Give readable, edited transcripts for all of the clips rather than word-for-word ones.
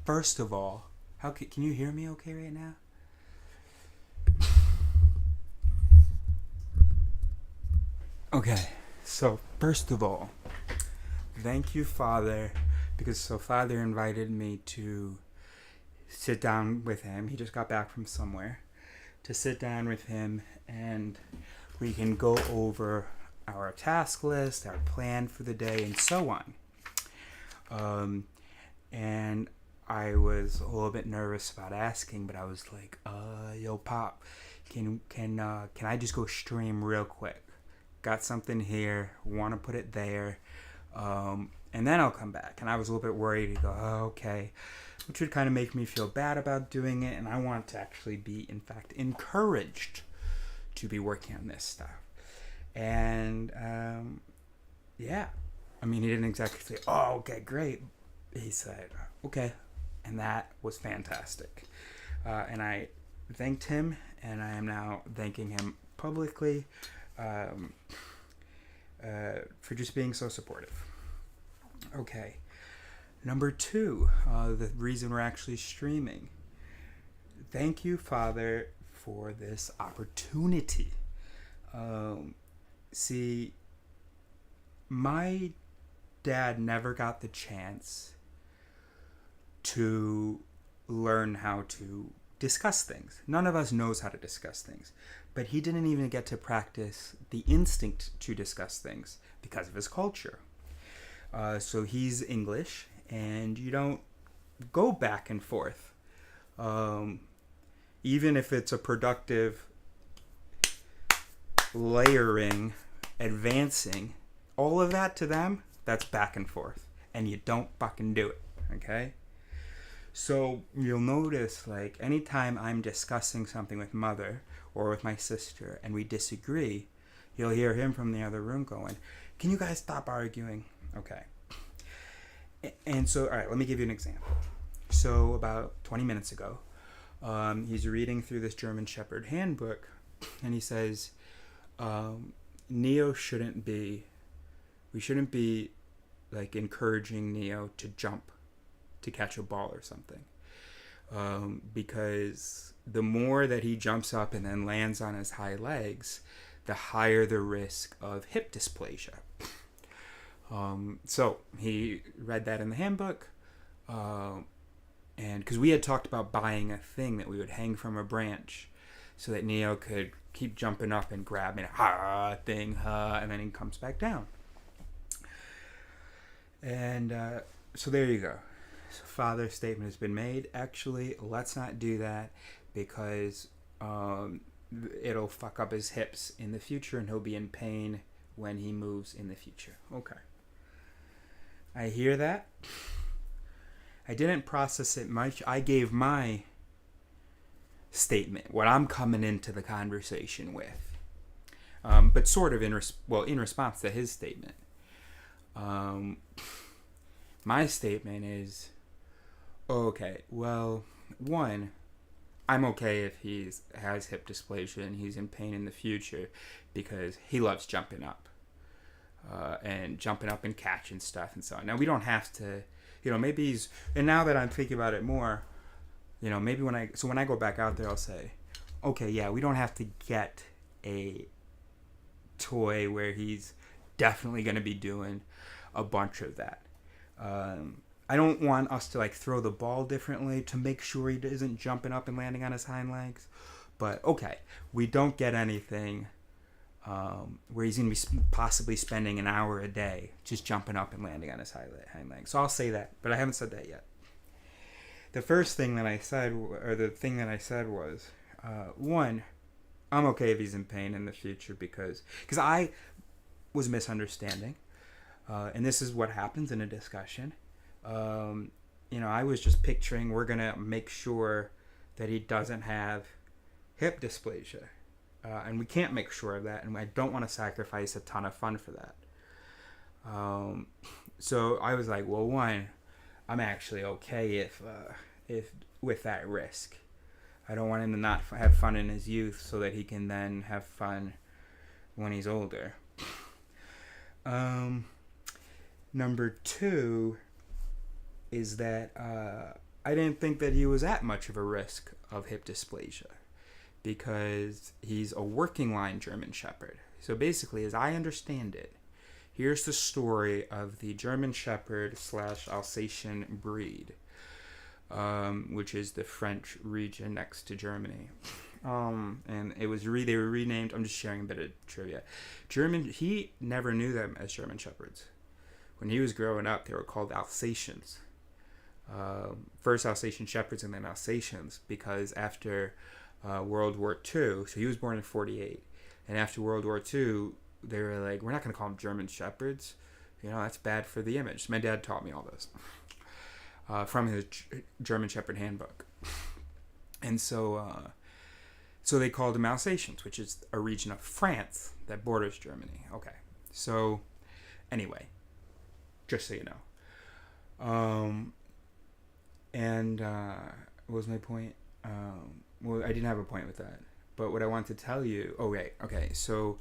first of all, can you hear me okay right now? Okay, so first of all, thank you, Father, because Father invited me to sit down with him. He just got back from somewhere. To sit down with him and we can go over our task list, our plan for the day, and so on. And I was a little bit nervous about asking, but I was like, yo, Pop, can I just go stream real quick? Got something here, want to put it there, and then I'll come back. And I was a little bit worried. To go, oh, okay, which would kind of make me feel bad about doing it, and I want to actually be, in fact, encouraged to be working on this stuff. And yeah, I mean, he didn't exactly say, oh, okay, great. He said, okay, and that was fantastic. And I thanked him, and I am now thanking him publicly for just being so supportive. Okay, number 2, the reason we're actually streaming. Thank you, Father, for this opportunity. See, my dad never got the chance to learn how to discuss things. None of us knows how to discuss things. But he didn't even get to practice the instinct to discuss things because of his culture. So he's English, and you don't go back and forth. Even if it's a productive layering, advancing, all of that to them, that's back and forth. And you don't fucking do it, okay? So you'll notice, like, anytime I'm discussing something with Mother or with my sister and we disagree, you'll hear him from the other room going, can you guys stop arguing? Okay. And so, all right, let me give you an example. So about 20 minutes ago, he's reading through this German Shepherd handbook, and he says, we shouldn't be like encouraging Neo to jump to catch a ball or something, because the more that he jumps up and then lands on his high legs, the higher the risk of hip dysplasia. So he read that in the handbook, and because we had talked about buying a thing that we would hang from a branch so that Neo could keep jumping up and grabbing a thing, and then he comes back down. And so there you go. So Father's statement has been made. Actually, let's not do that because it'll fuck up his hips in the future and he'll be in pain when he moves in the future. Okay. I hear that. I didn't process it much. I gave my statement, what I'm coming into the conversation with, but sort of in response to his statement. My statement is, okay, well, one, I'm okay if he has hip dysplasia and he's in pain in the future because he loves jumping up and jumping up and catching stuff and so on. Now, we don't have to, maybe he's, and now that I'm thinking about it more, maybe when I go back out there, I'll say, okay, yeah, we don't have to get a toy where he's definitely going to be doing a bunch of that. I don't want us to throw the ball differently to make sure he isn't jumping up and landing on his hind legs. But okay, we don't get anything where he's going to be possibly spending an hour a day just jumping up and landing on his hind legs. So I'll say that, but I haven't said that yet. The first thing that I said, or the thing that I said was, one, I'm okay if he's in pain in the future because I was misunderstanding. And this is what happens in a discussion. I was just picturing we're going to make sure that he doesn't have hip dysplasia. And we can't make sure of that. And I don't want to sacrifice a ton of fun for that. So I was like, well, one, I'm actually okay if with that risk. I don't want him to not have fun in his youth so that he can then have fun when he's older. Number 2 is that I didn't think that he was at much of a risk of hip dysplasia because he's a working line German Shepherd. So basically, as I understand it, here's the story of the German Shepherd / Alsatian breed, which is the French region next to Germany. And it was they were renamed. I'm just sharing a bit of trivia. He never knew them as German Shepherds. When he was growing up, they were called Alsatians. First Alsatian Shepherds and then Alsatians, because after World War II, so he was born in 1948, and after World War II, they were like, we're not going to call them German Shepherds. That's bad for the image. My dad taught me all this from his German Shepherd handbook. And so they called them Alsatians, which is a region of France that borders Germany. Okay. So, anyway, just so you know. What was my point? Well, I didn't have a point with that. But what I want to tell you... Oh, right. Okay. So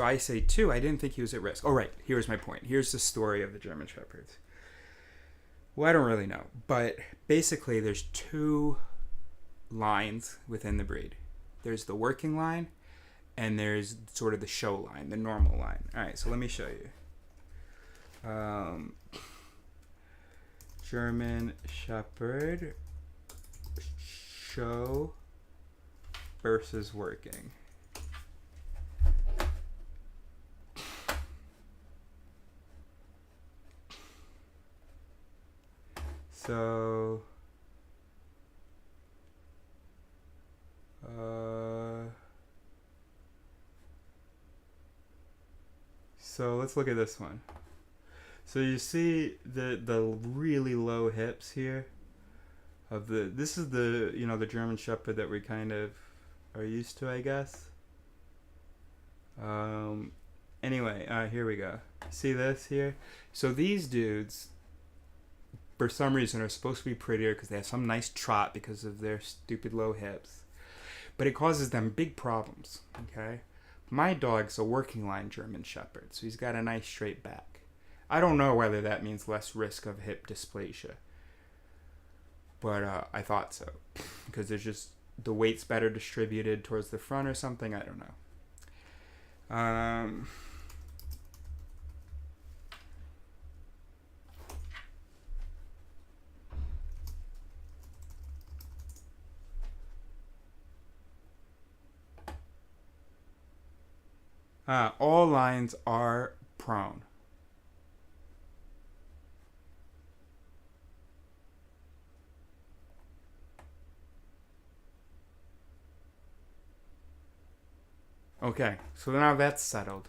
I say, too, I didn't think he was at risk. Oh, right. Here's my point. Here's the story of the German Shepherds. Well, I don't really know. But basically, there's two lines within the breed. There's the working line, and there's sort of the show line, the normal line. All right, so let me show you. German Shepherd show versus working. So let's look at this one. So you see the really low hips here this is the the German Shepherd that we kind of are used to, I guess. Anyway, here we go. See this here? So these dudes, for some reason, are supposed to be prettier because they have some nice trot because of their stupid low hips. But it causes them big problems, okay? My dog's a working line German Shepherd, so he's got a nice straight back. I don't know whether that means less risk of hip dysplasia. But I thought so. Because there's just the weight's better distributed towards the front or something. I don't know. All lines are prone. Okay, so now that's settled.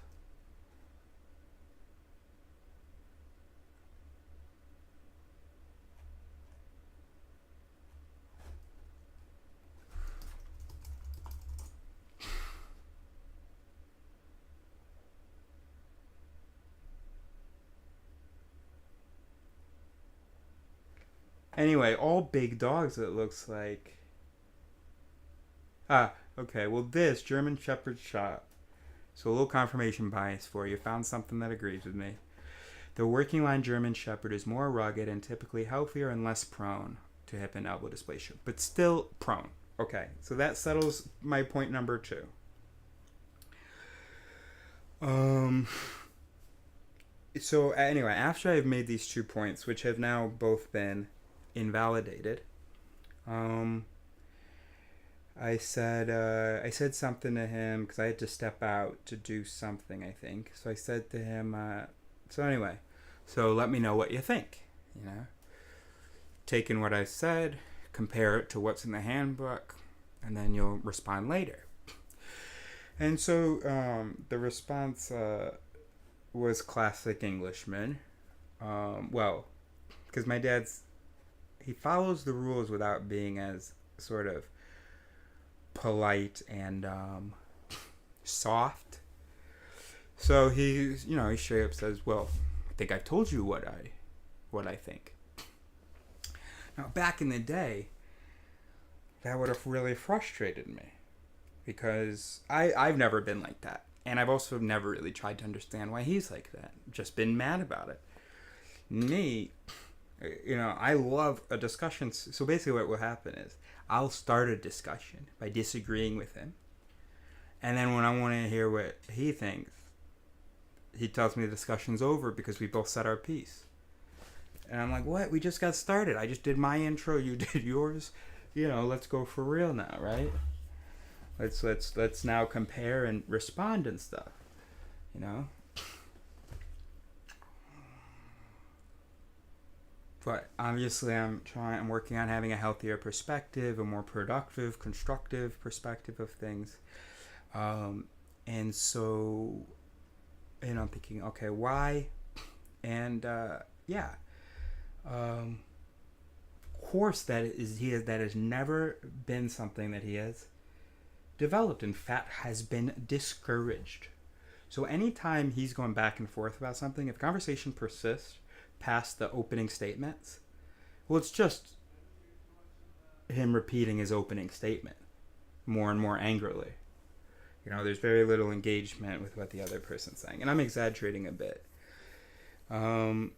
Anyway, all big dogs, it looks like. Okay, well this German Shepherd shot. So a little confirmation bias for you. Found something that agrees with me. The working line German Shepherd is more rugged and typically healthier and less prone to hip and elbow dysplasia, but still prone. Okay, so that settles my point number 2. So anyway, after I've made these 2 points, which have now both been invalidated, I said something to him because I had to step out to do something, I think. So I said to him, so let me know what you think, Taking what I said, compare it to what's in the handbook, and then you'll respond later. And so the response was classic Englishman. Because my he follows the rules without being as sort of polite and soft. So he straight up says, well, I think I've told you what I think. Now, back in the day, that would have really frustrated me because I've never been like that. And I've also never really tried to understand why he's like that. Just been mad about it. Me, I love a discussion. So basically what will happen is I'll start a discussion by disagreeing with him. And then when I want to hear what he thinks, he tells me the discussion's over because we both said our piece. And I'm like, what? We just got started. I just did my intro. You did yours. Let's go for real now, right? Let's now compare and respond and stuff. But obviously I'm working on having a healthier perspective, a more productive, constructive perspective of things. And so, I'm thinking, okay, why? And, course that has never been something that he has developed. In fact, has been discouraged. So anytime he's going back and forth about something, if conversation persists past the opening statements, well, it's just him repeating his opening statement more and more angrily. There's very little engagement with what the other person's saying, and I'm exaggerating a bit. So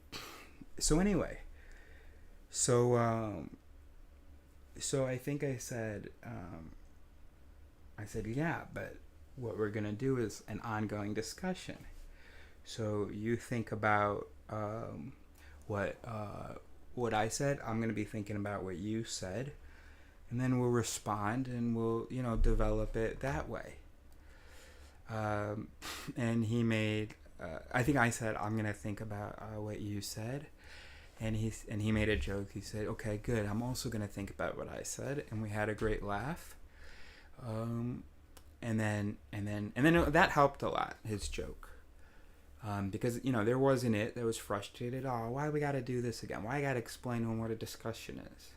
I think I said, yeah, but what we're going to do is an ongoing discussion. So you think about what I said. I'm going to be thinking about what you said. And then we'll respond and we'll, develop it that way. And he made, I think I said, I'm going to think about what you said. And he made a joke. He said, okay, good. I'm also going to think about what I said. And we had a great laugh. And then that helped a lot, his joke. Because, there wasn't it that was frustrated. Oh, why we got to do this again? Why I got to explain to him what a discussion is?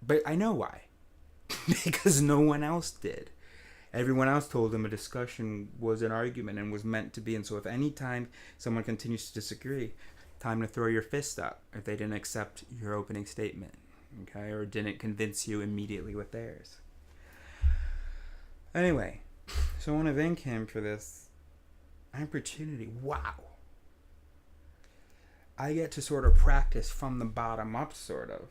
But I know why. Because no one else did. Everyone else told him a discussion was an argument and was meant to be. And so if any time someone continues to disagree, time to throw your fist up if they didn't accept your opening statement, okay, or didn't convince you immediately with theirs. Anyway, so I want to thank him for this opportunity. Wow. I get to sort of practice from the bottom up, sort of.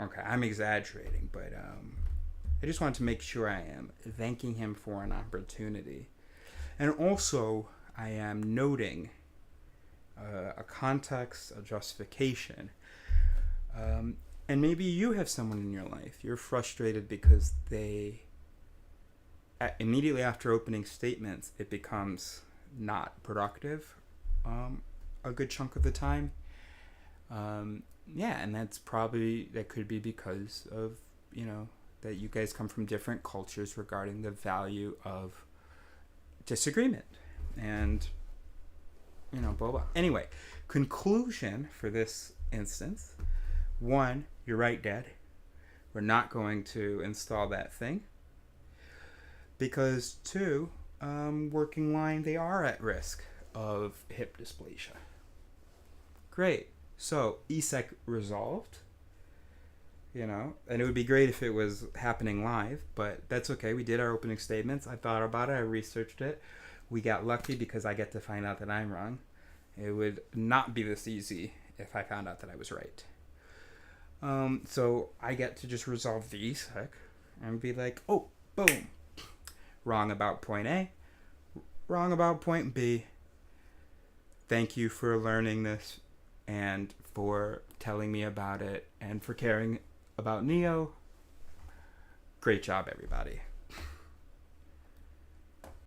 Okay, I'm exaggerating, but I just wanted to make sure I am thanking him for an opportunity. And also, I am noting a context, a justification. And maybe you have someone in your life. You're frustrated because they, immediately after opening statements, it becomes not productive a good chunk of the time. And that could be because of, that you guys come from different cultures regarding the value of disagreement and, blah, blah. Anyway, conclusion for this instance. 1, you're right, Dad. We're not going to install that thing. Because 2, working line, they are at risk of hip dysplasia. Great. So, ESEC resolved, and it would be great if it was happening live, but that's okay. We did our opening statements. I thought about it. I researched it. We got lucky because I get to find out that I'm wrong. It would not be this easy if I found out that I was right. So I get to just resolve the ESEC and be like, oh, boom. Wrong about point A. Wrong about point B. Thank you for learning this and for telling me about it and for caring about Neo. Great job, everybody.